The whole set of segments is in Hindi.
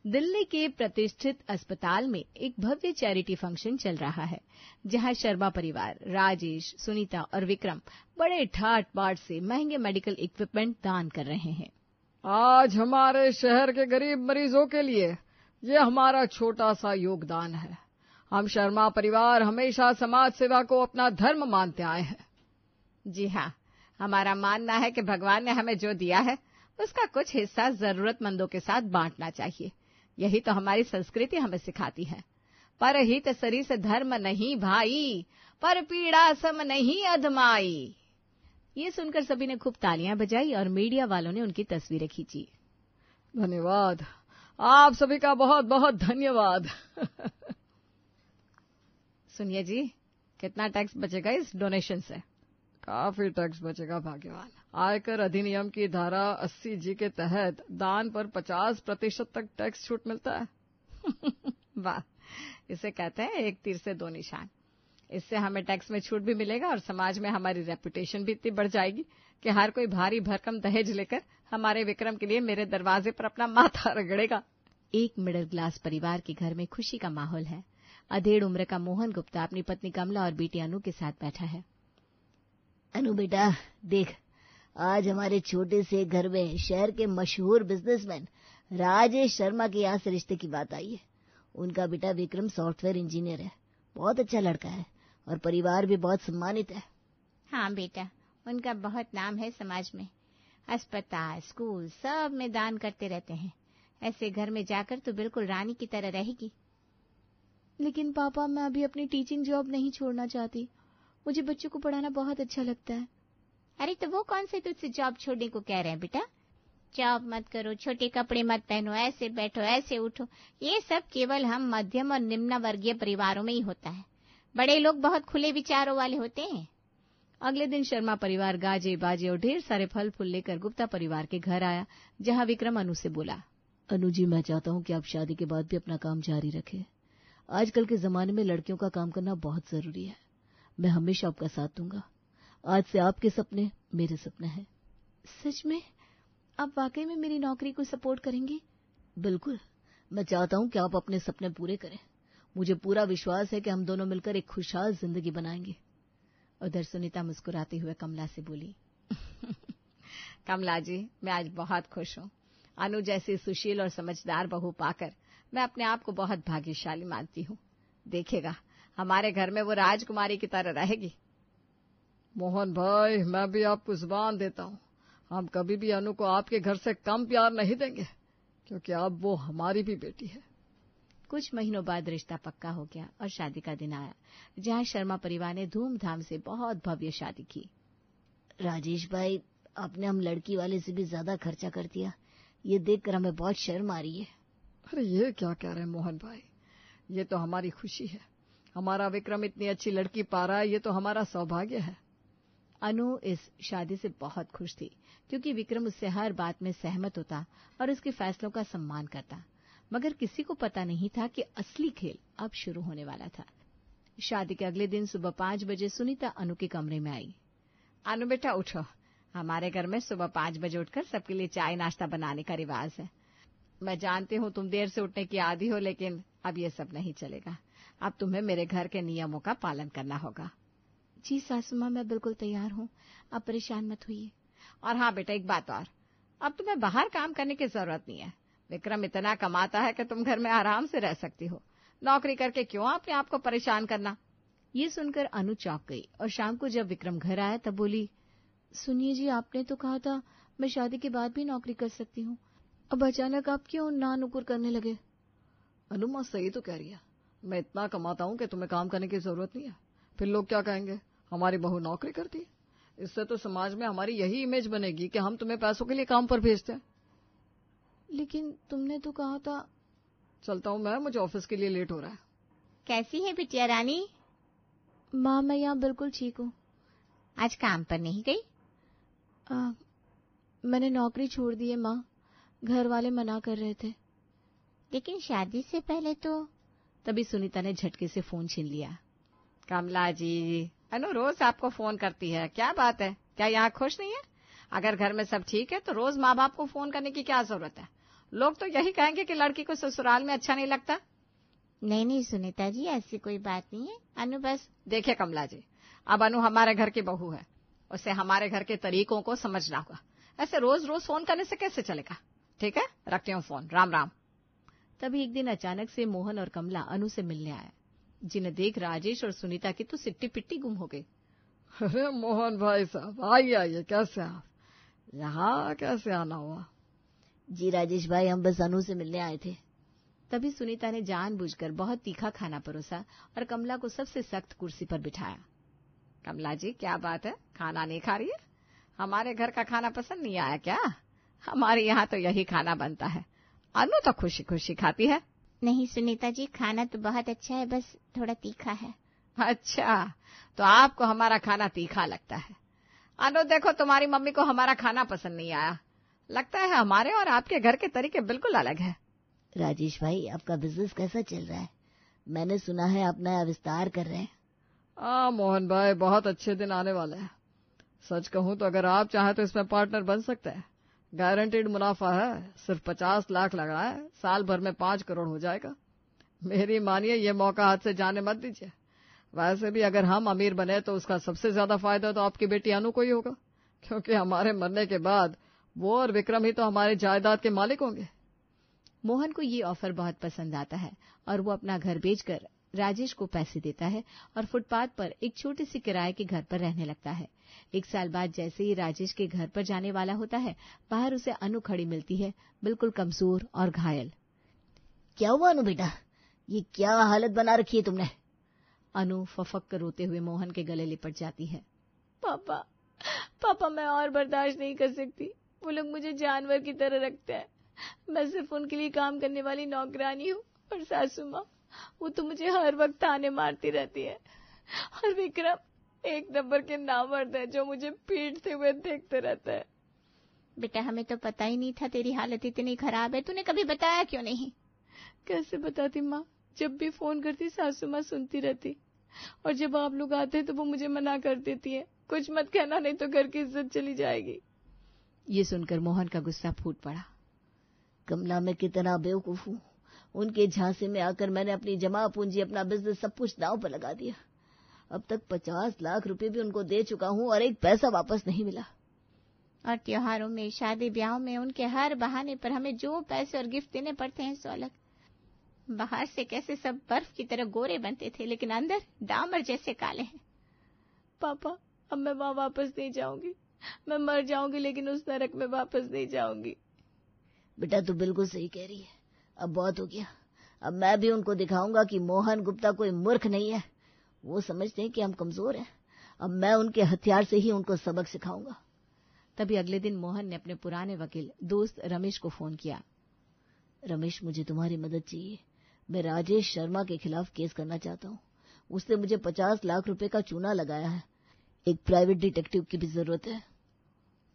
दिल्ली के प्रतिष्ठित अस्पताल में एक भव्य चैरिटी फंक्शन चल रहा है, जहां शर्मा परिवार, राजेश, सुनीता और विक्रम बड़े ठाट बाट से महंगे मेडिकल इक्विपमेंट दान कर रहे हैं। आज हमारे शहर के गरीब मरीजों के लिए ये हमारा छोटा सा योगदान है। हम शर्मा परिवार हमेशा समाज सेवा को अपना धर्म मानते आए हैं। जी हाँ, हमारा मानना है कि भगवान ने हमें जो दिया है उसका कुछ हिस्सा जरूरतमंदों के साथ बांटना चाहिए। यही तो हमारी संस्कृति हमें सिखाती है। परहित सरिस धर्म नहीं भाई, पर पीड़ा सम नहीं अधमाई। ये सुनकर सभी ने खूब तालियां बजाई और मीडिया वालों ने उनकी तस्वीरें खींची। धन्यवाद, आप सभी का बहुत बहुत धन्यवाद। सुनिए जी, कितना टैक्स बचेगा इस डोनेशन से? काफी टैक्स बचेगा भाग्यवान। आयकर अधिनियम की धारा 80G के तहत दान पर 50% तक टैक्स छूट मिलता है। वाह, इसे कहते हैं एक तीर से दो निशान। इससे हमें टैक्स में छूट भी मिलेगा और समाज में हमारी रेपुटेशन भी इतनी बढ़ जाएगी कि हर कोई भारी भरकम दहेज लेकर हमारे विक्रम के लिए मेरे दरवाजे पर अपना माथा रगड़ेगा। एक मिडिल क्लास परिवार के घर में खुशी का माहौल है। अधेड़ उम्र का मोहन गुप्ता अपनी पत्नी कमला और बेटी अनु के साथ बैठा है। अनु बेटा, देख, आज हमारे छोटे से घर में शहर के मशहूर बिजनेसमैन राजेश शर्मा के यहाँ से रिश्ते की बात आई है। उनका बेटा विक्रम सॉफ्टवेयर इंजीनियर है, बहुत अच्छा लड़का है और परिवार भी बहुत सम्मानित है। हाँ बेटा, उनका बहुत नाम है समाज में। अस्पताल, स्कूल सब में दान करते रहते हैं। ऐसे घर में जाकर तो बिल्कुल रानी की तरह रहेगी। लेकिन पापा, मैं अभी अपनी टीचिंग जॉब नहीं छोड़ना चाहती। मुझे बच्चों को पढ़ाना बहुत अच्छा लगता है। अरे तो वो कौन से तुझसे जॉब छोड़ने को कह रहे हैं बेटा? जॉब मत करो, छोटे कपड़े मत पहनो, ऐसे बैठो, ऐसे उठो, ये सब केवल हम मध्यम और निम्न वर्गीय परिवारों में ही होता है। बड़े लोग बहुत खुले विचारों वाले होते हैं। अगले दिन शर्मा परिवार गाजे बाजे और ढेर सारे फल फूल लेकर गुप्ता परिवार के घर आया, जहां विक्रम अनु से बोला, अनु जी, मैं चाहता हूँ कि आप शादी के बाद भी अपना काम जारी रखें। आजकल के जमाने में लड़कियों का काम करना बहुत जरूरी है। मैं हमेशा आपका साथ दूंगा। आज से आपके सपने मेरे सपने हैं। सच में? आप वाकई में मेरी नौकरी को सपोर्ट करेंगे? बिल्कुल, मैं चाहता हूँ कि आप अपने सपने पूरे करें। मुझे पूरा विश्वास है कि हम दोनों मिलकर एक खुशहाल जिंदगी बनाएंगे। उधर सुनीता मुस्कुराते हुए कमला से बोली, कमला जी, मैं आज बहुत खुश हूँ। अनु जैसी सुशील और समझदार बहू पाकर मैं अपने आप को बहुत भाग्यशाली मानती हूँ। देखिएगा, हमारे घर में वो राजकुमारी की तरह रहेगी। मोहन भाई, मैं भी आपको जुबान देता हूँ, हम कभी भी अनु को आपके घर से कम प्यार नहीं देंगे, क्योंकि अब वो हमारी भी बेटी है। कुछ महीनों बाद रिश्ता पक्का हो गया और शादी का दिन आया, जहाँ शर्मा परिवार ने धूमधाम से बहुत भव्य शादी की। राजेश भाई, आपने हम लड़की वाले से भी ज्यादा खर्चा कर दिया। ये देखकर हमें बहुत शर्म आ रही है। अरे ये क्या कह रहे हैं मोहन भाई, ये तो हमारी खुशी है। हमारा विक्रम इतनी अच्छी लड़की पा रहा है, ये तो हमारा सौभाग्य है। अनु इस शादी से बहुत खुश थी, क्योंकि विक्रम उससे हर बात में सहमत होता और उसके फैसलों का सम्मान करता। मगर किसी को पता नहीं था कि असली खेल अब शुरू होने वाला था। शादी के अगले दिन सुबह 5 बजे सुनीता अनु के कमरे में आई। अनु बेटा उठो, हमारे घर में सुबह 5 बजे उठकर सबके लिए चाय नाश्ता बनाने का रिवाज है। मैं जानती हूँ तुम देर से उठने की आदी हो, लेकिन अब ये सब नहीं चलेगा। अब तुम्हें मेरे घर के नियमों का पालन करना होगा। जी सासू माँ, मैं बिल्कुल तैयार हूँ, आप परेशान मत होइए। और हाँ बेटा, एक बात और, अब तुम्हें बाहर काम करने की जरूरत नहीं है। विक्रम इतना कमाता है कि तुम घर में आराम से रह सकती हो। नौकरी करके क्यों अपने आप को परेशान करना। ये सुनकर अनु चौंक गई और शाम को जब विक्रम घर आया तब बोली, सुनिए जी, आपने तो कहा था मैं शादी के बाद भी नौकरी कर सकती हूँ, अब अचानक आप क्यों ना नुकुर करने लगे? अनु माँ सही तो कह रही है, मैं इतना कमाता हूँ कि तुम्हें काम करने की जरूरत नहीं है। फिर लोग क्या कहेंगे, हमारी बहू नौकरी करती है। इससे तो समाज में हमारी यही इमेज बनेगी कि हम तुम्हें पैसों के लिए काम पर भेजते हैं। लेकिन तुमने तो कहा था। चलता हूँ मैं, मुझे ऑफिस के लिए लेट हो रहा है। कैसी है बिटिया रानी? माँ, मैं यहाँ बिल्कुल ठीक हूँ। आज काम पर नहीं गई? मैंने नौकरी छोड़ दी है माँ, घर वाले मना कर रहे थे। लेकिन शादी से पहले तो। तभी सुनीता ने झटके से फोन छीन लिया। कमला जी, अनु रोज आपको फोन करती है, क्या बात है? क्या यहाँ खुश नहीं है? अगर घर में सब ठीक है तो रोज माँ बाप को फोन करने की क्या जरूरत है? लोग तो यही कहेंगे कि लड़की को ससुराल में अच्छा नहीं लगता। नहीं नहीं सुनीता जी, ऐसी कोई बात नहीं है। अनु बस देखिए कमला जी, अब अनु हमारे घर की बहू है, उसे हमारे घर के तरीकों को समझना होगा। ऐसे रोज रोज फोन करने से कैसे चलेगा? ठीक है, रखती हूँ फोन, राम राम। तभी एक दिन अचानक से मोहन और कमला अनु से मिलने आए, जिन्हें देख राजेश और सुनीता की तो सिट्टी पिट्टी गुम हो गई। अरे मोहन भाई साहब, आइए, कैसे आप? यहाँ कैसे आना हुआ? जी राजेश भाई, हम बस अनु से मिलने आए थे। तभी सुनीता ने जानबूझकर बहुत तीखा खाना परोसा और कमला को सबसे सख्त कुर्सी पर बिठाया। कमला जी, क्या बात है, खाना नहीं खा रही है? हमारे घर का खाना पसंद नहीं आया क्या? हमारे यहाँ तो यही खाना बनता है। अनु तो खुशी खुशी खाती है। नहीं सुनीता जी, खाना तो बहुत अच्छा है, बस थोड़ा तीखा है। अच्छा, तो आपको हमारा खाना तीखा लगता है। अनु देखो, तुम्हारी मम्मी को हमारा खाना पसंद नहीं आया। लगता है हमारे और आपके घर के तरीके बिल्कुल अलग है। राजेश भाई, आपका बिजनेस कैसा चल रहा है? मैंने सुना है आप नया विस्तार कर रहे हैं। मोहन भाई, बहुत अच्छे दिन आने वाले हैं। सच कहूं तो अगर आप चाहें तो इसमें पार्टनर बन सकते हैं। गारंटीड मुनाफा है, सिर्फ 50 लाख लग रहा है, साल भर में 5 करोड़ हो जाएगा। मेरी मानिए, ये मौका हाथ से जाने मत दीजिए। वैसे भी अगर हम अमीर बने तो उसका सबसे ज्यादा फायदा तो आपकी बेटी अनु को ही होगा, क्योंकि हमारे मरने के बाद वो और विक्रम ही तो हमारे जायदाद के मालिक होंगे। मोहन को ये ऑफर बहुत पसंद आता है और वो अपना घर बेचकर राजेश को पैसे देता है और फुटपाथ पर एक छोटी सी किराए के घर पर रहने लगता है। 1 साल बाद जैसे ही राजेश के घर पर जाने वाला होता है, बाहर उसे अनु खड़ी मिलती है, बिल्कुल कमजोर और घायल। क्या हुआ अनु बेटा, ये क्या हालत बना रखी है तुमने? अनु फफक कर रोते हुए मोहन के गले लिपट जाती है। पापा, मैं और बर्दाश्त नहीं कर सकती। वो लोग मुझे जानवर की तरह रखते हैं। मैं सिर्फ उनके लिए काम करने वाली नौकरानी हूँ, और सासू माँ, वो तो मुझे हर वक्त ताने मारती रहती है। और विक्रम एक नंबर के नामर्द है, जो मुझे पीटते हुए देखते रहता है। बेटा, हमें तो पता ही नहीं था तेरी हालत इतनी खराब है, तूने कभी बताया क्यों नहीं? कैसे बताती माँ, जब भी फोन करती सासू माँ सुनती रहती, और जब आप लोग आते तो वो मुझे मना कर देती है, कुछ मत कहना नहीं तो घर की इज्जत चली जाएगी। ये सुनकर मोहन का गुस्सा फूट पड़ा। कमला, मैं कितना बेवकूफ हूँ। उनके झांसे में आकर मैंने अपनी जमा पूंजी, अपना बिजनेस, सब कुछ दांव पर लगा दिया। अब तक 50 लाख रुपए भी उनको दे चुका हूँ और एक पैसा वापस नहीं मिला। और त्योहारों में, शादी ब्याह में उनके हर बहाने पर हमें जो पैसे और गिफ्ट देने पड़ते हैं सो अलग। बाहर से कैसे सब बर्फ की तरह गोरे बनते थे, लेकिन अंदर डामर जैसे काले हैं। पापा, अब मैं वहां वापस नहीं जाऊंगी। मैं मर जाऊंगी, लेकिन उस नरक में वापस नहीं जाऊंगी। बेटा, तू बिल्कुल सही कह रही है। अब बहुत हो गया। अब मैं भी उनको दिखाऊंगा कि मोहन गुप्ता कोई मूर्ख नहीं है। वो समझते हैं कि हम कमजोर हैं। अब मैं उनके हथियार से ही उनको सबक सिखाऊंगा। तभी अगले दिन मोहन ने अपने पुराने वकील दोस्त रमेश को फोन किया। रमेश, मुझे तुम्हारी मदद चाहिए। मैं राजेश शर्मा के खिलाफ केस करना चाहता हूँ। उसने मुझे 50 लाख रुपए का चूना लगाया है। एक प्राइवेट डिटेक्टिव की भी जरूरत है।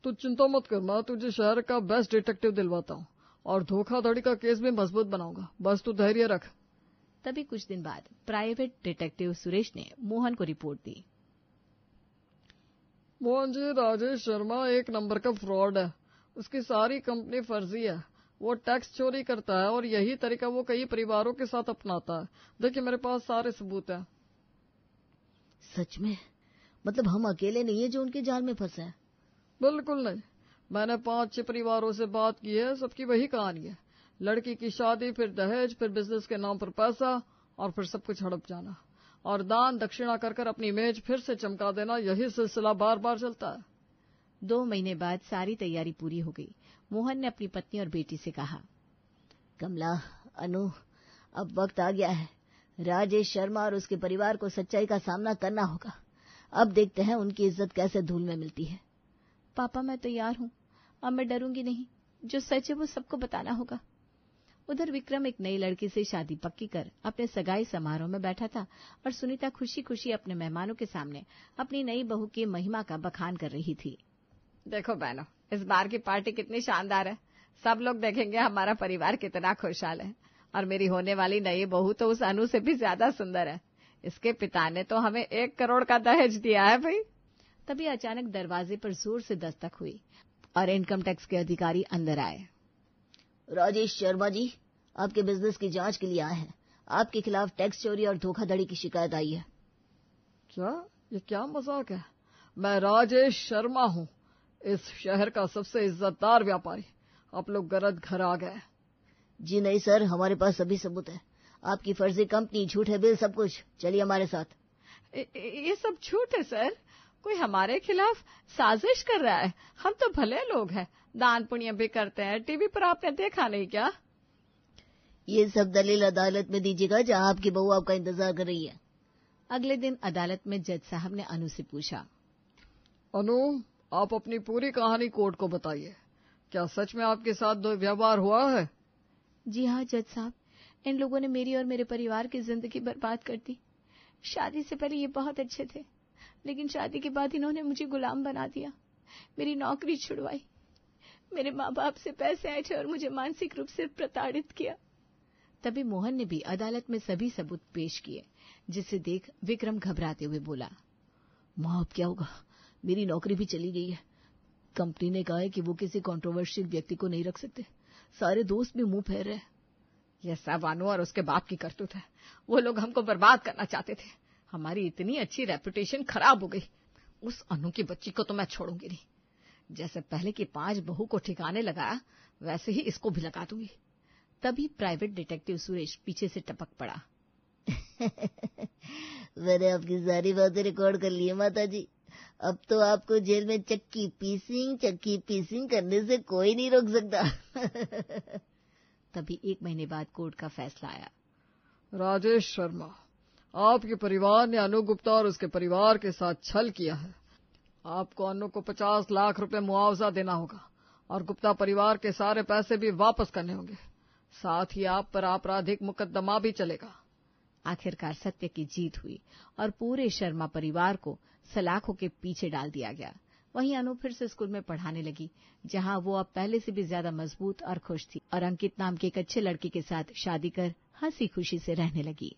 तू चिंता मत कर, मैं तुझे शहर का बेस्ट डिटेक्टिव दिलवाता हूँ और धोखाधड़ी का केस भी मजबूत बनाऊंगा। बस तू धैर्य रख। तभी कुछ दिन बाद प्राइवेट डिटेक्टिव सुरेश ने मोहन को रिपोर्ट दी। मोहन जी, राजेश शर्मा एक नंबर का फ्रॉड है। उसकी सारी कंपनी फर्जी है। वो टैक्स चोरी करता है और यही तरीका वो कई परिवारों के साथ अपनाता है। देखिए, मेरे पास सारे सबूत हैं। सच में? मतलब हम अकेले नहीं है जो उनके जाल में फंसे हैं? बिल्कुल नहीं। मैंने 5-6 परिवारों से बात की है, सबकी वही कहानी है। लड़की की शादी, फिर दहेज, फिर बिजनेस के नाम पर पैसा, और फिर सब कुछ हड़प जाना और दान दक्षिणा कर कर अपनी इमेज फिर से चमका देना। यही सिलसिला बार बार चलता है। 2 महीने बाद सारी तैयारी पूरी हो गई। मोहन ने अपनी पत्नी और बेटी से कहा, कमला, अनु, अब वक्त आ गया है। राजेश शर्मा और उसके परिवार को सच्चाई का सामना करना होगा। अब देखते हैं उनकी इज्जत कैसे धूल में मिलती है। पापा, मैं तैयार हूँ। अब मैं डरूंगी नहीं। जो सच है वो सबको बताना होगा। उधर विक्रम एक नई लड़की से शादी पक्की कर अपने सगाई समारोह में बैठा था और सुनीता खुशी खुशी अपने मेहमानों के सामने अपनी नई बहू की महिमा का बखान कर रही थी। देखो बहनों, इस बार की पार्टी कितनी शानदार है। सब लोग देखेंगे हमारा परिवार कितना खुशहाल है। और मेरी होने वाली नई बहू तो उस अनु से भी ज्यादा सुंदर है। इसके पिता ने तो हमें 1 करोड़ का दहेज दिया है भाई। तभी अचानक दरवाजे पर जोर से दस्तक हुई और इनकम टैक्स के अधिकारी अंदर आए। राजेश शर्मा जी, आपके बिजनेस की जांच के लिए आए हैं। आपके खिलाफ टैक्स चोरी और धोखाधड़ी की शिकायत आई है। क्या? ये क्या मजाक है? मैं राजेश शर्मा हूँ, इस शहर का सबसे इज्जतदार व्यापारी। आप लोग गलत घर आ गए। जी नहीं सर, हमारे पास सभी सबूत है। आपकी फर्जी कंपनी, झूठे बिल, सब कुछ। चलिए हमारे साथ। ये सब झूठ है सर। कोई हमारे खिलाफ साजिश कर रहा है। हम तो भले लोग हैं, दान पुण्य भी करते हैं। टीवी पर आपने देखा नहीं क्या? ये सब दलील अदालत में दीजिएगा, जहाँ आपकी बहू आपका इंतजार कर रही है। अगले दिन अदालत में जज साहब ने अनु से पूछा, अनु, आप अपनी पूरी कहानी कोर्ट को बताइए। क्या सच में आपके साथ दुर्व्यवहार हुआ है? जी हाँ जज साहब, इन लोगों ने मेरी और मेरे परिवार की जिंदगी बर्बाद कर दी। शादी से पहले ये बहुत अच्छे थे, लेकिन शादी के बाद इन्होंने मुझे गुलाम बना दिया, मेरी नौकरी छुड़वाई, मेरे माँ बाप से पैसे ऐंठे और मुझे मानसिक रूप से प्रताड़ित किया। तभी मोहन ने भी अदालत में सभी सबूत पेश किए, जिसे देख विक्रम घबराते हुए बोला, माँ अब क्या होगा? मेरी नौकरी भी चली गई है। कंपनी ने कहा है कि वो किसी कंट्रोवर्शियल व्यक्ति को नहीं रख सकते। सारे दोस्त भी मुंह फेर रहे। यह सब अनु और उसके बाप की करतूत है। वो लोग हमको बर्बाद करना चाहते थे। हमारी इतनी अच्छी रेपुटेशन खराब हो गई। उस अनु की बच्ची को तो मैं छोड़ूंगी नहीं। जैसे पहले की 5 बहू को ठिकाने लगाया, वैसे ही इसको भी लगा दूंगी। तभी प्राइवेट डिटेक्टिव सुरेश पीछे से टपक पड़ा। मैंने आपकी सारी बातें रिकॉर्ड कर ली है माता जी। अब तो आपको जेल में चक्की पीसिंग करने से कोई नहीं रोक सकता। तभी 1 महीने बाद कोर्ट का फैसला आया। राजेश शर्मा, आपके परिवार ने अनु गुप्ता और उसके परिवार के साथ छल किया है। आपको अनु को 50 लाख रुपए मुआवजा देना होगा और गुप्ता परिवार के सारे पैसे भी वापस करने होंगे। साथ ही आप पर आपराधिक मुकदमा भी चलेगा। आखिरकार सत्य की जीत हुई और पूरे शर्मा परिवार को सलाखों के पीछे डाल दिया गया। वहीं अनु फिर से स्कूल में पढ़ाने लगी, जहां वो अब पहले से भी ज्यादा मजबूत और खुश थी और अंकित नाम के एक अच्छे लड़के के साथ शादी कर हंसी खुशी से रहने लगी।